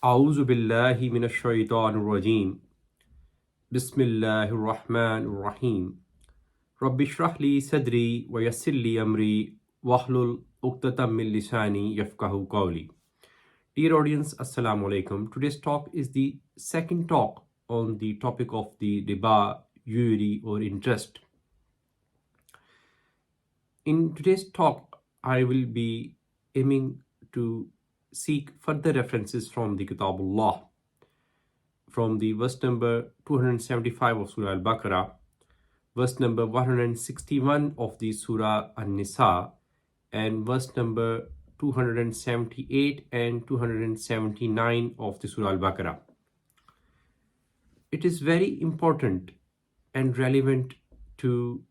أعوذ بالله من الشيطان الرجيم بسم الله الرحمن الرحيم رب اشرح لي صدري ويسر لي أمري واحلل عقدة من لساني يفقهوا قولي. Dear audience, Assalamu alaikum. Today's talk is the second talk on the topic of the riba, usury or interest. In today's talk, I will be aiming to seek further references from the Kitabullah, from the verse number 275 of Surah Al-Baqarah, verse number 161 of the Surah An-Nisa, and verse number 278 and 279 of the Surah Al-Baqarah. It is very important and relevant to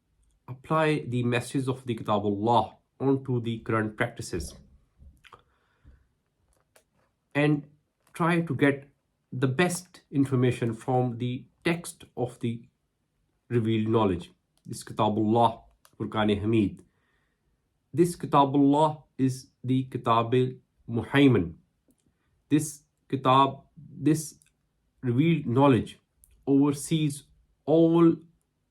apply the message of the Kitabullah onto the current practices and try to get the best information from the text of the revealed knowledge. This Kitabullah, Furqan Hamid. This Kitabullah is the Kitab-al-Muhaymin. This Kitab, this revealed knowledge oversees all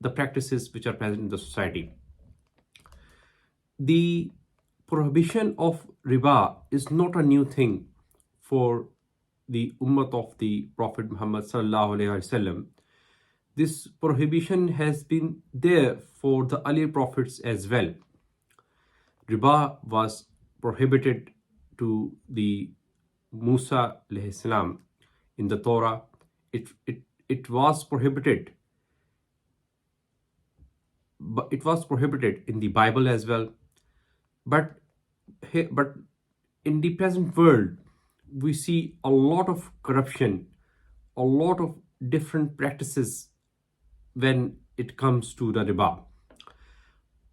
the practices which are present in the society. The prohibition of riba is not a new thing for the ummah of the Prophet Muhammad sallallahu alaihi wasallam. This prohibition has been there for the earlier prophets as well. Riba was prohibited to the Musa alayhi salam in the Torah. It was prohibited, but it was prohibited in the Bible as well. But in the present world, we see a lot of corruption, a lot of different practices when it comes to the riba.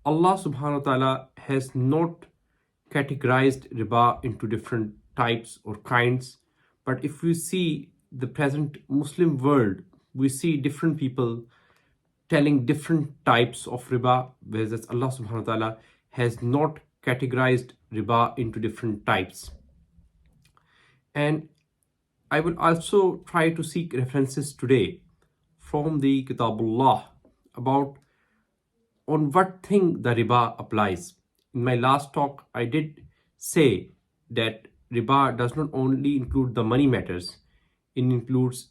Allah subhanahu wa ta'ala has not categorized riba into different types or kinds, but if we see the present Muslim world, we see different people telling different types of riba, whereas Allah subhanahu wa ta'ala has not categorized riba into different types. And I will also try to seek references today from the Kitabullah about on what thing the riba applies. In my last talk, I did say that riba does not only include the money matters, it includes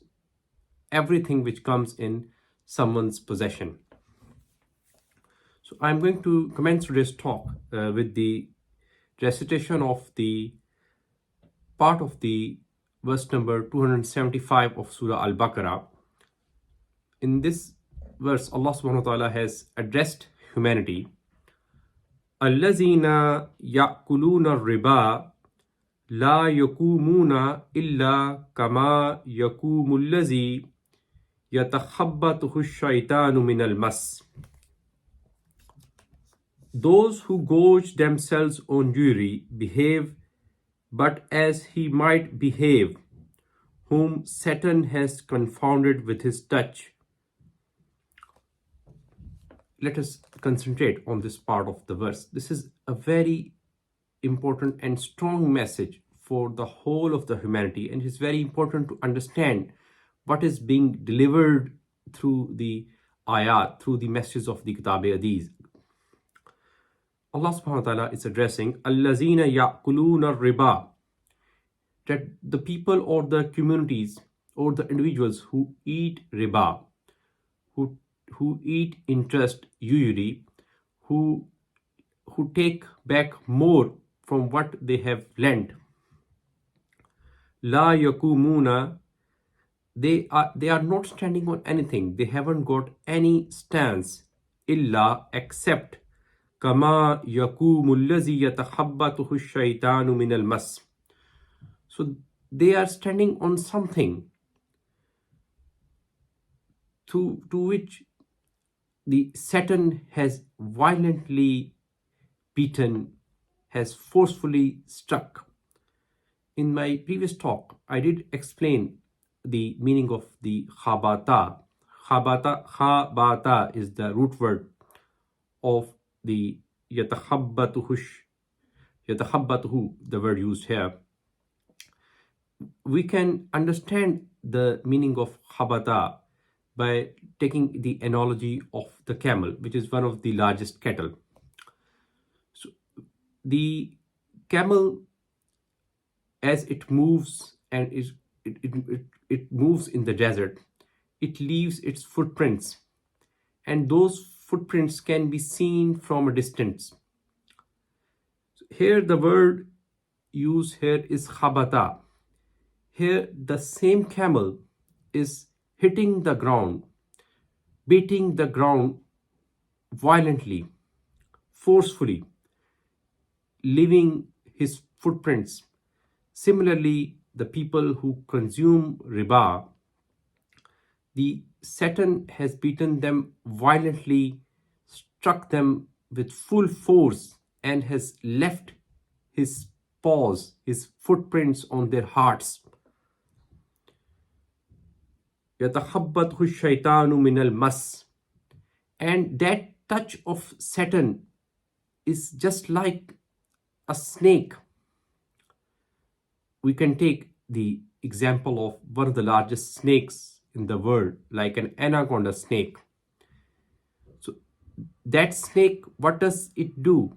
everything which comes in someone's possession. So I'm going to commence today's talk with the recitation of the part of the verse number 275 of Surah Al-Baqarah. In this verse, Allah subhanahu wa ta'ala has addressed humanity. Allazina ya'kuluna riba la yakumuna illa kama yakumul lazi yatakhabbathu ash-shaytanu min al-mas. Those who gorge themselves on usury behave but as he might behave, whom Satan has confounded with his touch. Let us concentrate on this part of the verse. This is a very important and strong message for the whole of the humanity, and it's very important to understand what is being delivered through the ayat, through the messages of the Kitab-e-Aziz. Allah subhanahu wa ta'ala is addressing Allazina ya'kuluna riba, that the people or the communities or the individuals who eat riba, who eat interest usury, who take back more from what they have lent. La yakumuna, they are not standing on anything, they haven't got any stance, illa except kama yakumul lazi yatakhabbathu ash-shaytanu min al-mas. So they are standing on something to which the Satan has violently beaten, has forcefully struck. In my previous talk, I did explain the meaning of the khabata. Khabata is the root word of the yatakhabbatuhu, the word used here. we can understand the meaning of khabata by taking the analogy of the camel, which is one of the largest cattle. So the camel, as it moves and it moves in the desert, it leaves its footprints, and those footprints can be seen from a distance. Here the word used here is khabata. Here the same camel is hitting the ground, beating the ground violently, forcefully, leaving his footprints. Similarly, the people who consume riba, the Satan has beaten them violently, struck them with full force, and has left his paws, his footprints on their hearts. يَتَخَبَّطْهُ الشَّيْطَانُ مِنَ الْمَسِّ. And that touch of Satan is just like a snake. We can take the example of one of the largest snakes in the world, like an anaconda snake. So that snake, what does it do?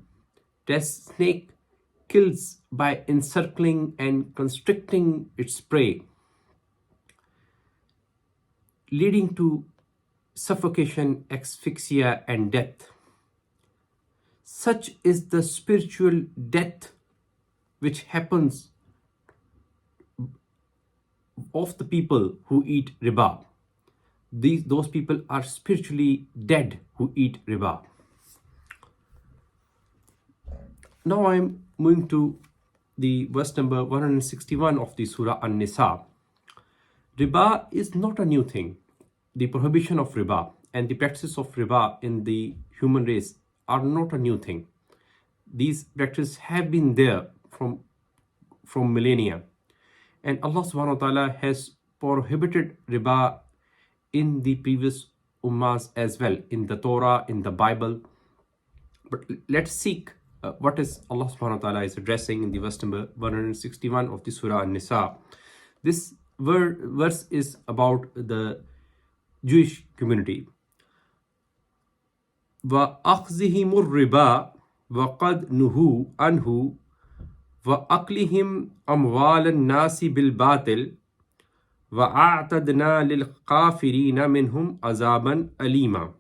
That snake kills by encircling and constricting its prey, leading to suffocation, asphyxia, and death. Such is the spiritual death which happens of the people who eat riba. Those people are spiritually dead who eat riba. Now I'm moving to the verse number 161 of the Surah An-Nisa. Riba is not a new thing. The prohibition of riba and the practices of riba in the human race are not a new thing. These practices have been there from millennia. And Allah subhanahu wa ta'ala has prohibited riba in the previous ummahs as well, in the Torah, in the Bible. But let's seek what is Allah subhanahu wa ta'ala is addressing in the verse number 161 of the Surah An-Nisa. This verse is about the Jewish community. وَأَخْذِهِمُ الرِّبَا وَقَدْ نُهُوا عَنْهُ وَأَكْلِهِمْ أَمْوَالَ النَّاسِ بِالْبَاطِلِ وَأَعْتَدْنَا لِلْكَافِرِينَ مِنْهُمْ عَذَابًا أَلِيمًا.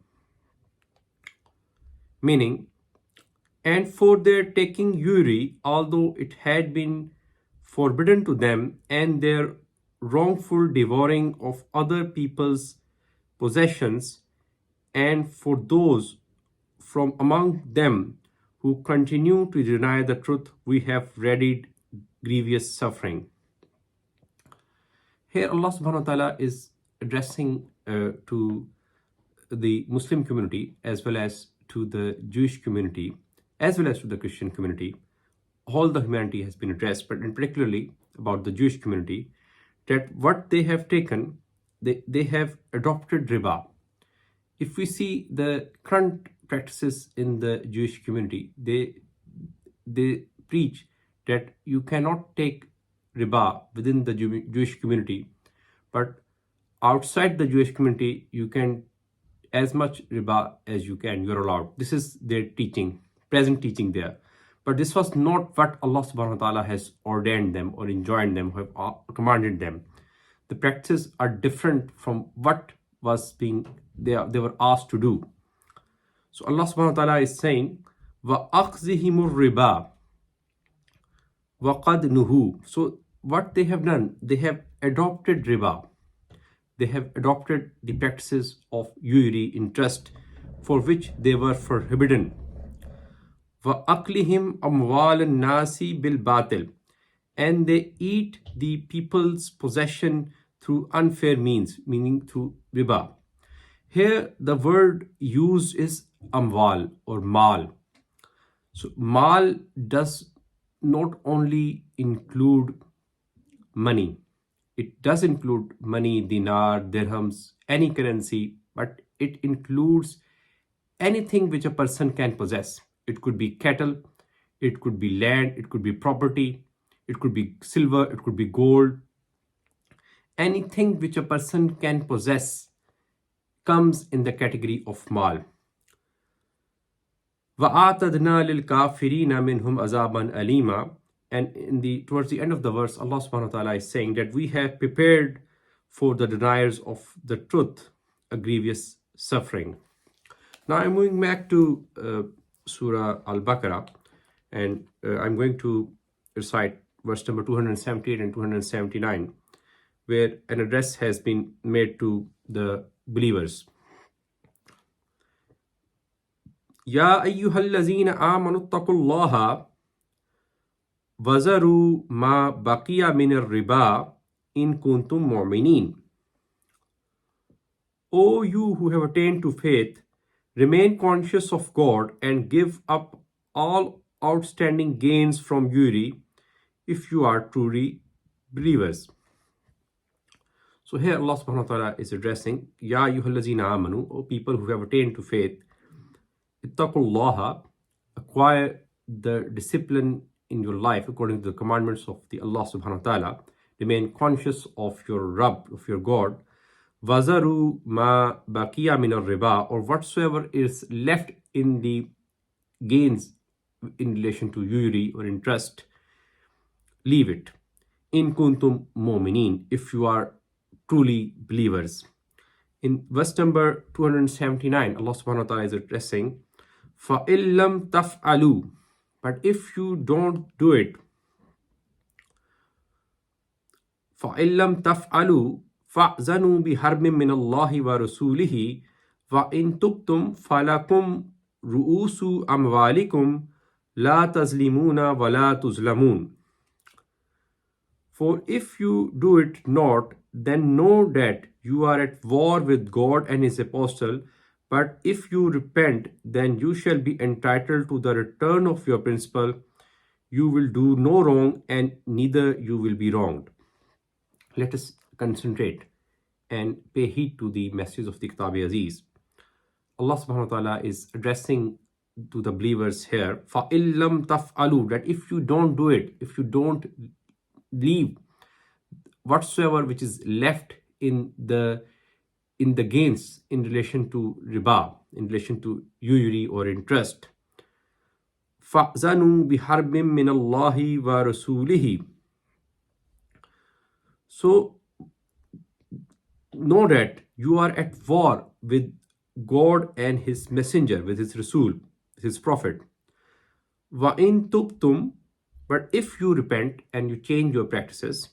Meaning, and for their taking usury, although it had been forbidden to them, and their wrongful devouring of other people's possessions, and for those from among them who continue to deny the truth, we have readied grievous suffering. Here Allah subhanahu wa ta'ala is addressing to the Muslim community, as well as to the Jewish community, as well as to the Christian community. All the humanity has been addressed, but in particularly about the Jewish community, that what they have taken, they have adopted riba. If we see the current practices in the Jewish community, they preach that you cannot take riba within the Jewish community, but outside the Jewish community you can as much riba as you can, you're allowed. This is their teaching, present teaching there. But this was not what Allah subhanahu wa ta'ala has ordained them or enjoined them, or have commanded them. The practices are different from what was being they were asked to do. So Allah subhanahu wa ta'ala is saying, وَأَخْذِهِمُ الرِّبَا وَقَدْ نُهُوا. So what they have done, they have adopted riba. They have adopted the practices of usury, interest, for which they were forbidden. وَأَكْلِهِمْ أَمْوَالَ النَّاسِ بِالْبَاطِلِ. And they eat the people's possession through unfair means, meaning through riba. Here the word used is amwal or mal. So mal does not only include money. It does include money, dinar, dirhams, any currency, but it includes anything which a person can possess. It could be cattle, it could be land, it could be property, it could be silver, it could be gold, anything which a person can possess comes in the category of mal. وَآتَدْنَا لِلْكَافِرِينَ مِنْهُمْ عَذَابًا أَلِيمًا. And towards the end of the verse, Allah subhanahu wa ta'ala is saying that we have prepared for the deniers of the truth a grievous suffering. Now I'm moving back to Surah Al-Baqarah, and I'm going to recite verse number 278 and 279, where an address has been made to the believers. Ya ayyuhallazina amanu taqullaha wazaru ma baqiya min ar-riba in kuntum mu'minin. O you who have attained to faith, remain conscious of God and give up all outstanding gains from usury if you are truly believers. So here Allah subhanahu wa ta'ala is addressing Ya ayyuhallazina amanu, O people who have attained to faith, ittaqullaha, acquire the discipline in your life according to the commandments of the Allah subhanahu wa ta'ala. Remain conscious of your Rabb, of your God. Wazaru ma baqiya min ar-riba, or whatsoever is left in the gains in relation to usury or interest, leave it. In kuntum mu'minin, if you are truly believers. In verse number 279, Allah subhanahu wa ta'ala is addressing فَإِن لَمْ تَفْعَلُوا, but if you don't do it, فَإِن لَمْ تَفْعَلُوا فَأْذَنُوا بِحَرْبٍ مِّنَ اللَّهِ وَرَسُولِهِ وَإِن تُبْتُمْ فَلَكُمْ رُؤُوسُ أَمْوَالِكُمْ لَا تَظْلِمُونَ وَلَا تُظْلَمُونَ. For if you do it not, then know that you are at war with God and His apostle. But if you repent, then you shall be entitled to the return of your principal. You will do no wrong, and neither you will be wronged. Let us concentrate and pay heed to the message of the Kitab-e-Aziz. Allah subhanahu wa ta'ala is addressing to the believers here, فَإِن لَمْ تَفْعَلُوا, that if you don't do it, if you don't leave whatsoever which is left in the gains in relation to riba, in relation to usury or interest, فَأْذَنُوا بِحَرْبٍ مِّنَ اللَّهِ وَرَسُولِهِ. So know that you are at war with God and His messenger, with His Rasul, His Prophet. وَإِن تُبْتُمْ, but if you repent and you change your practices,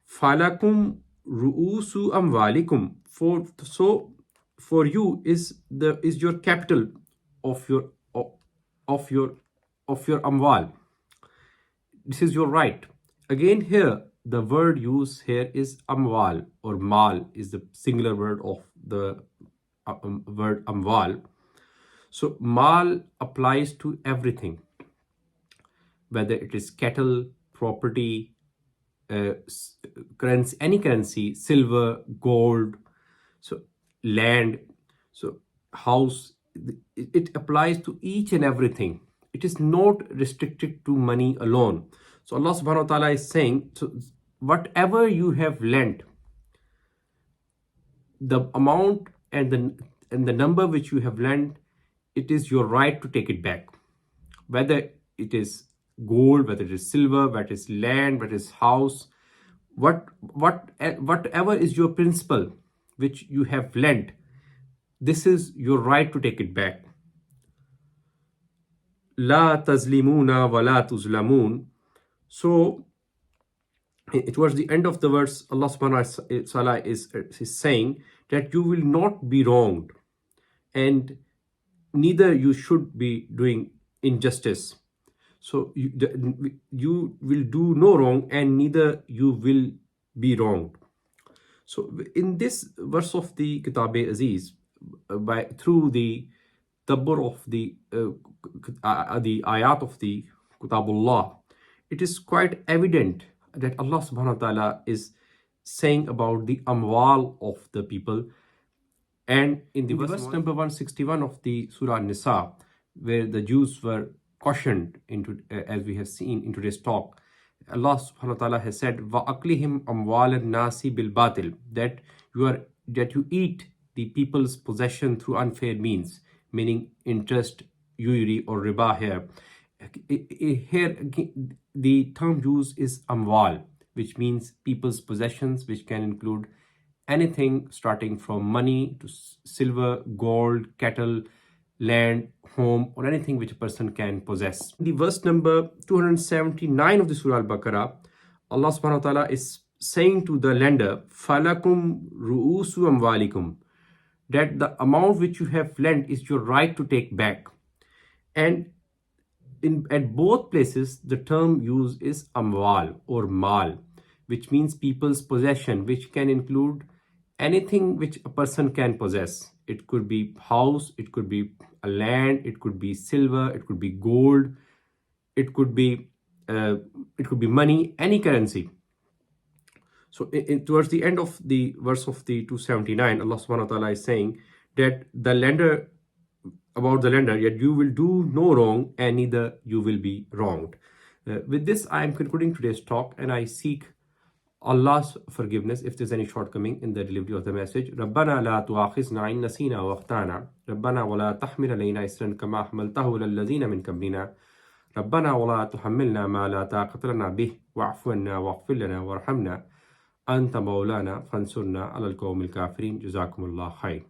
فَلَكُمْ رُؤُوسُ أَمْوَالِكُمْ, for you is your capital of your amwal. This is your right. Again here, the word used here is amwal, or mal is the singular word of the word amwal. So mal applies to everything, whether it is cattle, property, currency, any currency, silver, gold, so land, so house. It applies to each and everything. It is not restricted to money alone. So Allah subhanahu wa ta'ala is saying, so whatever you have lent, the amount and the number which you have lent, it is your right to take it back. Whether it is gold, whether it is silver, whether it is land, whether it is house, whatever is your principal which you have lent, this is your right to take it back. La tazlimuna wa la tuzlamun. So towards the end of the verse, Allah subhanahu wa ta'ala is saying that you will not be wronged, and neither you should be doing injustice. So you will do no wrong, and neither you will be wronged. So in this verse of the Kitab-e-Aziz, through the tabbur of the ayat of the Kitabullah, it is quite evident that Allah subhanahu wa ta'ala is saying about the amwal of the people. And in the verse number 161 of the Surah Nisa, where the Jews were cautioned into, as we have seen in today's talk, Allah subhanahu wa ta'ala has said, وَأَقْلِهِمْ أَمْوَالَ النَّاسِ بِالْبَاطِلِ, that you eat the people's possession through unfair means, meaning interest, usury or riba here. Here the term used is amwal, which means people's possessions, which can include anything starting from money to silver, gold, cattle, land, home, or anything which a person can possess. The verse number 279 of the Surah Al-Baqarah, Allah subhanahu wa ta'ala is saying to the lender, Falakum ru'usu amwalikum, that the amount which you have lent is your right to take back. And at both places, the term used is amwal or mal, which means people's possession, which can include anything which a person can possess. It could be house, it could be a land, it could be silver, it could be gold, it could be money, any currency. So towards the end of the verse of the 279, Allah subhanahu wa ta'ala is saying that about the lender, yet you will do no wrong and neither you will be wronged. With this, I am concluding today's talk, and I seek Allah's forgiveness if there's any shortcoming in the delivery of the message. رَبَّنَا لَا تُؤَاخِذْنَا إِن نَّسِينَا وَأَخْطَأْنَا رَبَّنَا وَلَا تَحْمِلْ عَلَيْنَا إِصْرًا كَمَا حَمَلْتَهُ عَلَى الَّذِينَ مِن قَبْلِنَا رَبَّنَا وَلَا تُحَمِّلْنَا مَا لَا طَاقَةَ لَنَا بِهِ وَاعْفُ عَنَّا وَاغْفِرْ لَنَا وَارْحَمْنَا أَنْتَ مَوْلَانَا فَانصُرْنَا عَلَى الْقَوْمِ الْكَافِرِينَ. جزاكم الله خير.